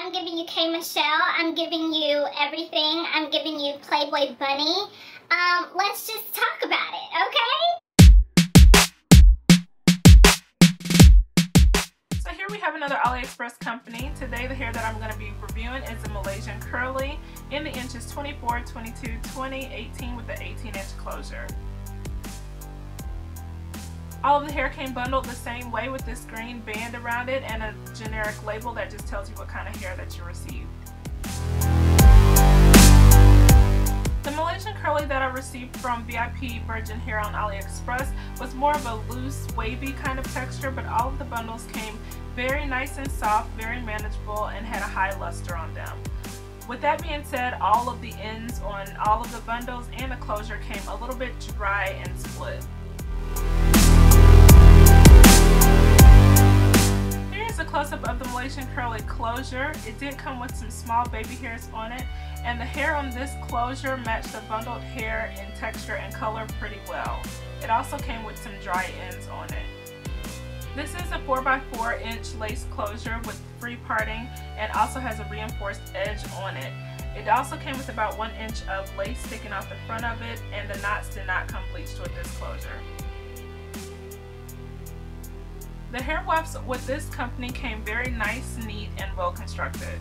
I'm giving you K Michelle. I'm giving you everything. I'm giving you Playboy Bunny. Let's just talk about it, okay? So here we have another Aliexpress company. Today the hair that I'm going to be reviewing is a Malaysian curly in the inches 24, 22, 20, 18 with the 18-inch closure. All of the hair came bundled the same way with this green band around it and a generic label that just tells you what kind of hair that you received. The Malaysian curly that I received from VIP Virgin Hair on Aliexpress was more of a loose, wavy kind of texture, but all of the bundles came very nice and soft, very manageable, and had a high luster on them. With that being said, all of the ends on all of the bundles and the closure came a little bit dry and split. Here's a close-up of the Malaysian curly closure. It did come with some small baby hairs on it, and the hair on this closure matched the bundled hair in texture and color pretty well. It also came with some dry ends on it. This is a 4x4 inch lace closure with free parting and also has a reinforced edge on it. It also came with about 1 inch of lace sticking off the front of it, and the knots did not come bleached with this closure. The hair wefts with this company came very nice, neat, and well constructed.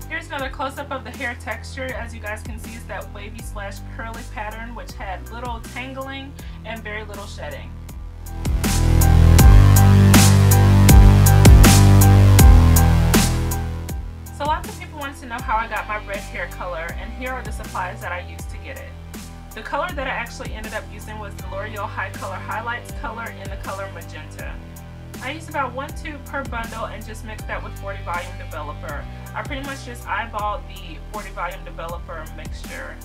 Here's another close-up of the hair texture. As you guys can see, it's that wavy slash curly pattern which had little tangling and very little shedding. So lots of people wanted to know how I got my red hair color, and here are the supplies that I used to get it. The color that I actually ended up using was the L'Oreal High Color Highlights color in the color Magenta. I used about 1 tube per bundle and just mixed that with 40 volume developer. I pretty much just eyeballed the 40 volume developer mixture.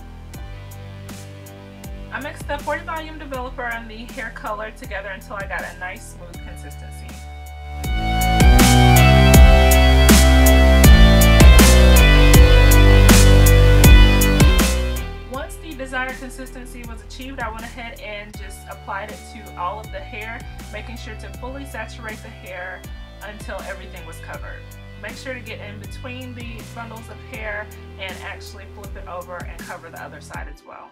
I mixed the 40 volume developer and the hair color together until I got a nice smooth consistency. Once the desired consistency was achieved, I went ahead and just applied it to all of the hair, making sure to fully saturate the hair until everything was covered. Make sure to get in between the bundles of hair and actually flip it over and cover the other side as well.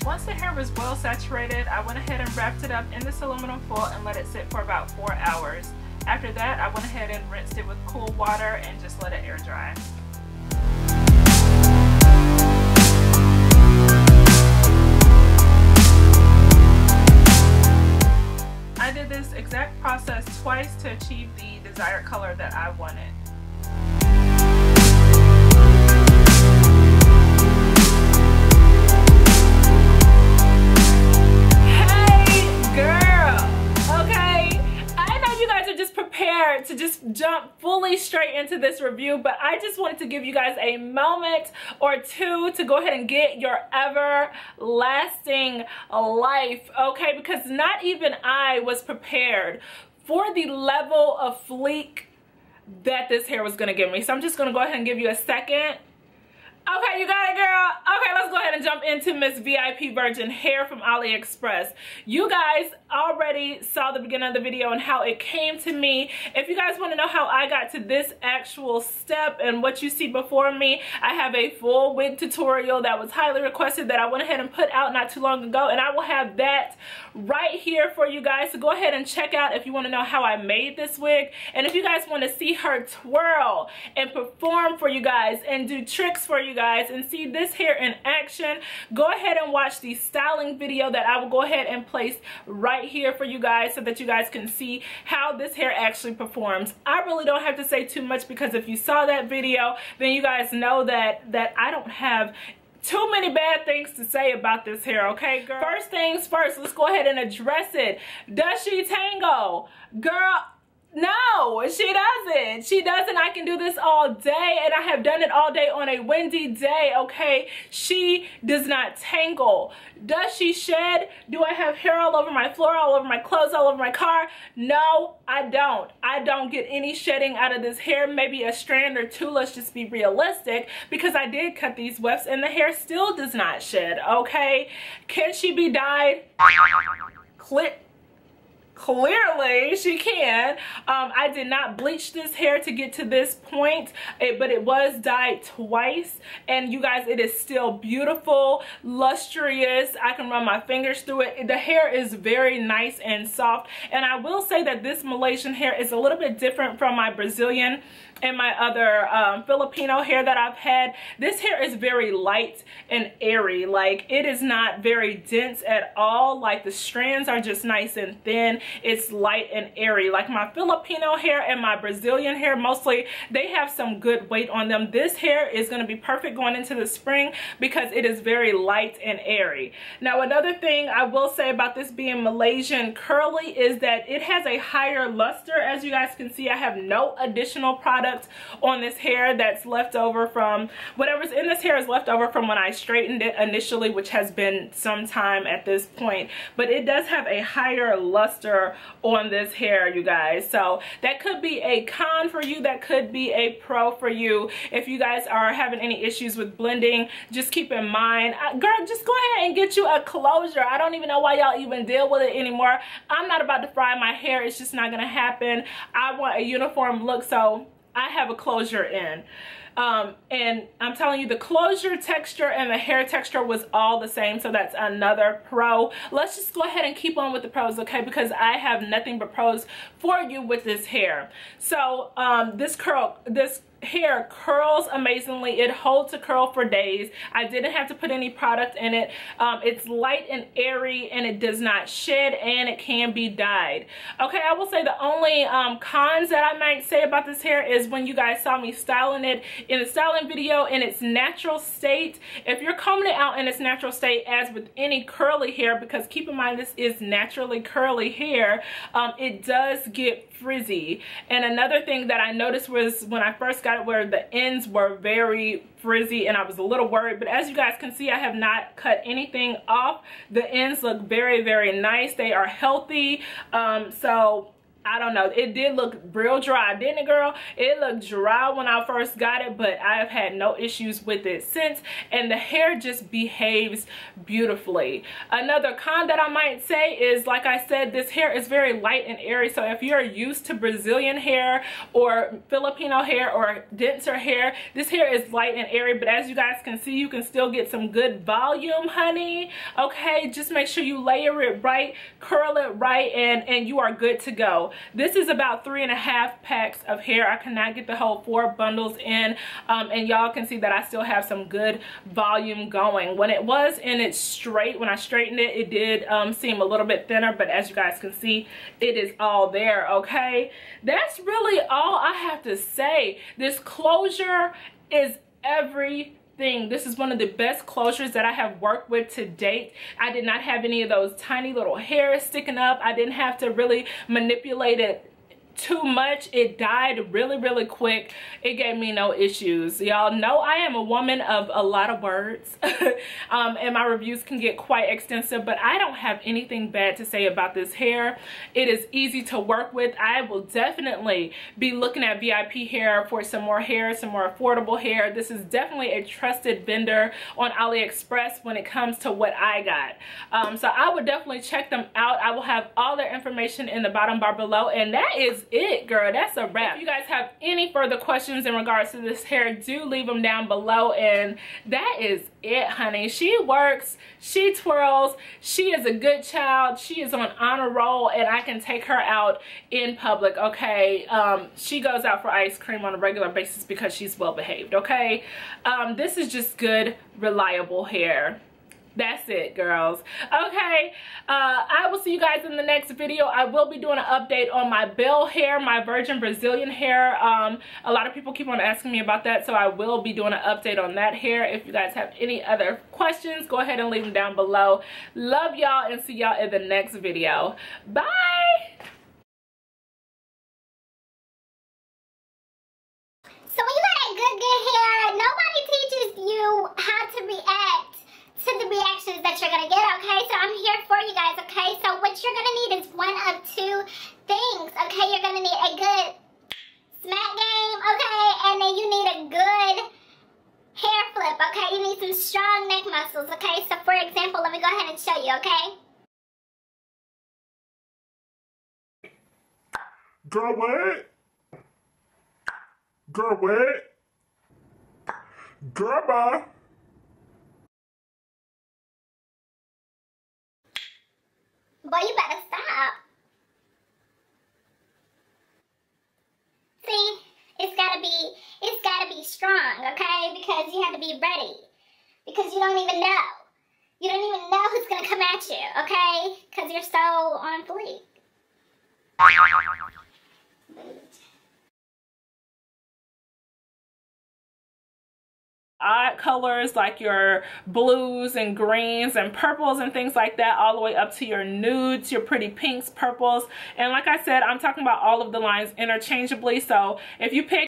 Once the hair was well saturated, I went ahead and wrapped it up in this aluminum foil and let it sit for about 4 hours. After that, I went ahead and rinsed it with cool water and just let it air dry. I did this exact process twice to achieve the desired color that I wanted. To just jump fully straight into this review, but I just wanted to give you guys a moment or two to go ahead and get your everlasting life, okay? Because not even I was prepared for the level of fleek that this hair was gonna give me. So I'm just gonna go ahead and give you a second. Okay, you got it, girl. Okay, let's go ahead and jump into Miss VIP Virgin Hair from Aliexpress. You guys already saw the beginning of the video and how it came to me. If you guys want to know how I got to this actual step and what you see before me, I have a full wig tutorial that was highly requested that I went ahead and put out not too long ago, and I will have that right here for you guys. So go ahead and check out if you want to know how I made this wig, and if you guys want to see her twirl and perform for you guys and do tricks for you guys and see this hair in action, go ahead and watch the styling video that I will go ahead and place right here for you guys so that you guys can see how this hair actually performs. I really don't have to say too much, because if you saw that video, then you guys know that I don't have too many bad things to say about this hair, okay, girl? First things first, let's go ahead and address it. Does she tangle? Girl, No, she doesn't. She doesn't. I can do this all day, and I have done it all day on a windy day, okay? She does not tangle. Does she shed? Do I have hair all over my floor, all over my clothes, all over my car? No, I don't. I don't get any shedding out of this hair. Maybe a strand or two. Let's just be realistic, because I did cut these wefts, and the hair still does not shed, okay? Can she be dyed? Clearly she can. I did not bleach this hair to get to this point, but it was dyed twice, and you guys, it is still beautiful, lustrous. I can run my fingers through it. The hair is very nice and soft, and I will say that this Malaysian hair is a little bit different from my Brazilian and my other Filipino hair that I've had. This hair is very light and airy. Like, it is not very dense at all. Like, the strands are just nice and thin. It's light and airy. Like my Filipino hair and my Brazilian hair, mostly, they have some good weight on them. This hair is going to be perfect going into the spring because it is very light and airy. Now, another thing I will say about this being Malaysian curly is that it has a higher luster. As you guys can see, I have no additional product on this hair that's left over from whatever's in this hair is left over from when I straightened it initially, which has been some time at this point. But it does have a higher luster on this hair, you guys. So that could be a con for you. That could be a pro for you. If you guys are having any issues with blending, just keep in mind, girl, just go ahead and get you a closure. I don't even know why y'all even deal with it anymore. I'm not about to fry my hair. It's just not gonna happen. I want a uniform look, so I have a closure in. And I'm telling you, the closure texture and the hair texture was all the same, so that's another pro. Let's just go ahead and keep on with the pros, okay, because I have nothing but pros for you with this hair. So this hair curls amazingly. It holds a curl for days. I didn't have to put any product in it. It's light and airy, and it does not shed, and it can be dyed. Okay, I will say the only cons that I might say about this hair is when you guys saw me styling it in the styling video in its natural state. If you're combing it out in its natural state, as with any curly hair, because keep in mind this is naturally curly hair, it does get frizzy. And another thing that I noticed was when I first got it, where the ends were very frizzy, and I was a little worried, but as you guys can see, I have not cut anything off. The ends look very, very nice. They are healthy. So I don't know, it did look real dry, didn't it, girl? It looked dry when I first got it, but I have had no issues with it since, and the hair just behaves beautifully. Another con that I might say is, like I said, this hair is very light and airy, so if you're used to Brazilian hair or Filipino hair or denser hair, this hair is light and airy, but as you guys can see, you can still get some good volume, honey. Okay, just make sure you layer it right, curl it right, and you are good to go. This is about 3.5 packs of hair. I cannot get the whole 4 bundles in, and y'all can see that I still have some good volume going. When it was in its straight, when I straightened it, it did seem a little bit thinner, but as you guys can see, it is all there, okay? That's really all I have to say. This closure is everything. This is one of the best closures that I have worked with to date. I did not have any of those tiny little hairs sticking up. I didn't have to really manipulate it too much. It died really, really quick. It gave me no issues. Y'all know I am a woman of a lot of words, and my reviews can get quite extensive, but I don't have anything bad to say about this hair. It is easy to work with. I will definitely be looking at VIP hair for some more hair, some more affordable hair. This is definitely a trusted vendor on Aliexpress when it comes to what I got. So I would definitely check them out. I will have all their information in the bottom bar below, and that is it, girl. That's a wrap. If you guys have any further questions in regards to this hair, do leave them down below, and that is it, honey. She works, she twirls, she is a good child, she is on honor roll, and I can take her out in public, okay? She goes out for ice cream on a regular basis because she's well behaved, okay? This is just good, reliable hair. That's it, girls. Okay, I will see you guys in the next video. I will be doing an update on my bell hair, my virgin Brazilian hair. A lot of people keep on asking me about that, so I will be doing an update on that hair. If you guys have any other questions, go ahead and leave them down below. Love y'all, and see y'all in the next video. Bye! one of two things, okay? You're gonna need a good smack game, okay? And then you need a good hair flip, okay? You need some strong neck muscles, okay? So for example, let me go ahead and show you, okay? Girl, what? Girl, what? Girl, bye. Boy, you better stop. See, it's gotta be strong, okay? Because you have to be ready. Because you don't even know. You don't even know who's gonna come at you, okay? Because you're so on fleek. Odd colors like your blues and greens and purples and things like that, all the way up to your nudes, your pretty pinks, purples. And like I said, I'm talking about all of the lines interchangeably. So if you pick